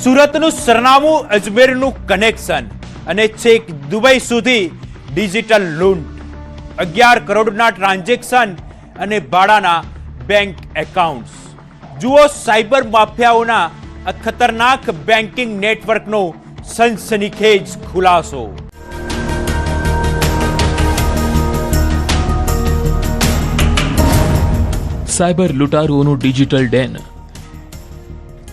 સુરતનું સરનામું, અજમેરનું કનેક્શન અને છેક દુબઈ સુધી ડિજિટલ લૂંટ, 11 કરોડના ટ્રાન્ઝેક્શન અને ભાડાના બેંક એકાઉન્ટ્સ. જુઓ સાયબર માફિયાઓના આ ખતરનાક બેન્કિંગ નેટવર્કનો સનસનીખેજ ખુલાસો. સાયબર લૂંટારુઓનું ડિજિટલ ડેન.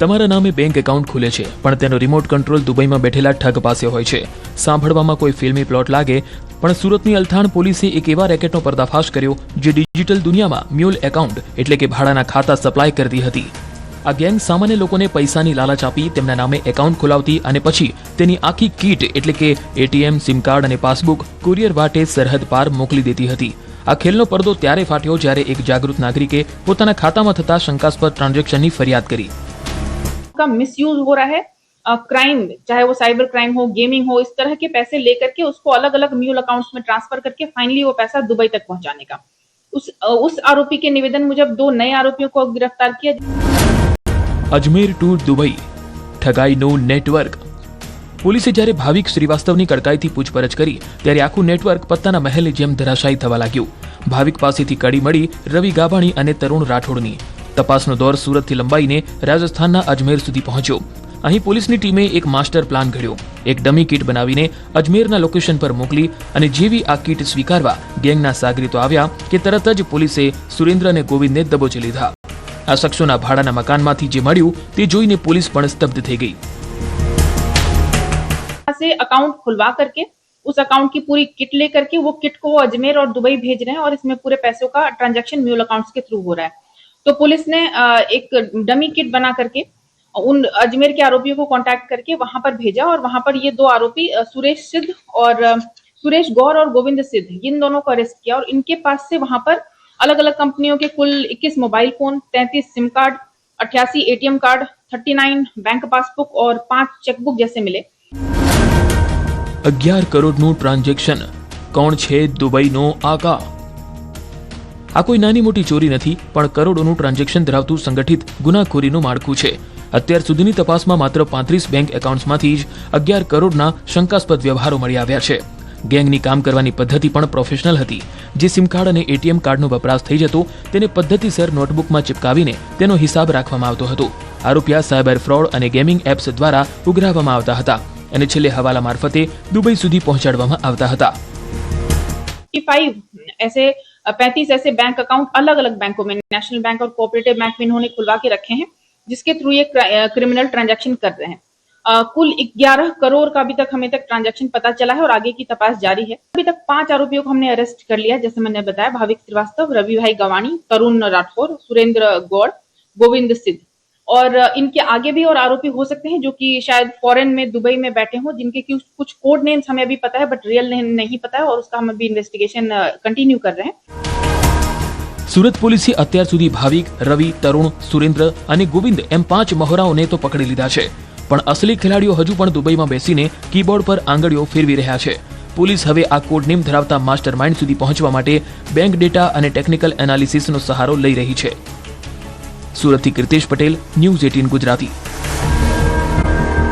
તમારા નામે બેંક એકાઉન્ટ ખુલે છે, પણ તેનો રિમોટ કંટ્રોલ દુબઈમાં બેઠેલા ઠગ પાસે હોય છે. સાંભળવામાં કોઈ ફિલ્મી પ્લોટ લાગે, પણ સુરતની અલથાણ પોલીસે એક એવા રેકેટનો પર્દાફાશ કર્યો જે ડિજિટલ દુનિયામાં મ્યુલ એકાઉન્ટ એટલે કે ભાડાના ખાતા સપ્લાય કરતી હતી. આ ગેંગ સામાન્ય લોકોને પૈસાની લાલચ આપી તેમના નામે એકાઉન્ટ ખોલાવતી અને પછી તેની આખી કીટ એટલે કે એટીએમ, સિમ કાર્ડ અને પાસબુક કુરિયર વાટે સરહદ પાર મોકલી દેતી હતી. આ ખેલનો પડદો ત્યારે ફાટ્યો જ્યારે એક જાગૃત નાગરિકે પોતાના ખાતામાં થતા શંકાસ્પદ ટ્રાન્ઝેક્શનની ફરિયાદ કરી. का मिसयूज हो रहा है, क्राइम चाहे वो साइबर क्राइम हो, गेमिंग हो, इस तरह के पैसे लेकर के उसको अलग अलग म्यूल अकाउंट्स में ट्रांसफर करके फाइनली वो पैसा दुबई तक पहुंचाने का. उस आरोपी के निवेदन मुजब 2 नए आरोपियों को गिरफ्तार किया. અજમેર ટુ દુબઈ ઠગાઈનું નેટવર્ક. પોલીસે જ્યારે ભાવિક શ્રીવાસ્તવની કડકાઈથી પૂછપરછ કરી ત્યારે આખું નેટવર્ક પત્તાના મહેલની જેમ ધરાશાયી થવા લાગ્યું. ભાવિક પાસેથી કડી મળી રવિ ગાબાણી અને તરુણ રાઠોડની. તપાસનો દોર સુરતથી લંબાઈને રાજસ્થાનના અજમેર સુધી પહોંચ્યો. અહીં પોલીસની ટીમે એક માસ્ટર પ્લાન ઘડ્યો. એક ડમી કીટ બનાવીને અજમેરના લોકેશન પર મોકલી અને જેવી આ કીટ સ્વીકારવા ગેંગના સાગરીતો આવ્યા કે તરત જ પોલીસે સુરેન્દ્ર અને ગોવિંદને દબોચી લીધા. આ શખ્સોના ભાડાના મકાનમાંથી જે મળ્યું તે જોઈને પોલીસ પણ સ્તબ્ધ થઈ ગઈ. से अकाउंट खुलवा करके उस अकाउंट की पूरी किट लेकर के वो किट को वो अजमेर और दुबई भेज रहे हैं और इसमें पूरे पैसों का ट्रांजैक्शन म्यूल अकाउंट्स के थ्रू हो रहा है. तो पुलिस ने एक डमी किट बना करके उन अजमेर के आरोपियों को कांटेक्ट करके वहां पर भेजा और वहां पर ये 2 आरोपी सुरेश गौर और गोविंद सिद्ध, इन दोनों को अरेस्ट किया और इनके पास से वहां पर अलग अलग कंपनियों के कुल 21 mobile phone, 33 SIM card, 88 ATM card, 39 bank passbook और 5 चेकबुक जैसे मिले. 11 કરોડનું ટ્રાન્ઝેક્શન. કોણ છે દુબઈનો આકા? આ કોઈ નાની મોટી ચોરી નથી, પણ કરોડોનું ટ્રાન્ઝેક્શન ધરાવતું સંગઠિત ગુનાખોરીનું માળખું છે. અત્યાર સુધીની તપાસમાં માત્ર 35 બેંક એકાઉન્ટ્સમાંથી જ 11 કરોડના શંકાસ્પદ વ્યવહારો મળી આવ્યા છે. ગેંગની કામ કરવાની પદ્ધતિ પણ પ્રોફેશનલ હતી. જે સિમ કાર્ડ અને એટીએમ કાર્ડનો વપરાશ થઈ જતો તેને પદ્ધતિસર નોટબુકમાં ચિપકાવીને તેનો હિસાબ રાખવામાં આવતો હતો. આ રૂપિયા સાયબર ફ્રોડ અને ગેમિંગ એપ્સ દ્વારા ઉઘરાવવામાં આવતા હતા અને છેલ્લે હવાલા મારફતે દુબઈ સુધી પહોંચાડવામાં આવતા હતા. 35 ऐसे बैंक अकाउंट अलग अलग बैंकों में, नेशनल बैंक और कोऑपरेटिव बैंक में इन्होंने खुलवा के रखे हैं जिसके थ्रू ये क्रिमिनल ट्रांजैक्शन कर रहे हैं. कुल 11 करोड़ का अभी तक हमें तक ट्रांजैक्शन पता चला है और आगे की तपास जारी है. अभी तक 5 आरोपियों को हमने अरेस्ट कर लिया, जैसे मैंने बताया, भाविक श्रीवास्तव, रवि भाई गवाणी, तरुण राठौर, सुरेंद्र गौड़, गोविंद सिद्ध. और इनके आगे भी और आरोपी हो सकते हैं जो कि शायद फॉरेन में, दुबई में बैठे हों, जिनके कुछ कोड नेम्स हमें अभी पता है बट रियल नेम नहीं पता है और उसका हम अभी इन्वेस्टिगेशन कंटिन्यू कर रहे हैं. સુરત પોલીસે અત્યાર સુધી ભાવિક, રવિ, તરુણ, સુરેન્દ્ર અને ગોવિંદ એમ 5 મહોરાઓને તો પકડી લીધા છે, પણ અસલી ખેલાડીઓ હજુ પણ દુબઈમાં બેસીને કીબોર્ડ પર આંગળીઓ ફેરવી રહ્યા છે. પોલીસ હવે આ કોડ નેમ ધરાવતા માસ્ટર માઇન્ડ સુધી પહોંચવા માટે બેંક ડેટા અને ટેકનિકલ એનાલિસિસનો સહારો લઈ રહી છે. સુરતથી કીર્તેશ પટેલ, ન્યૂઝ 18 ગુજરાતી.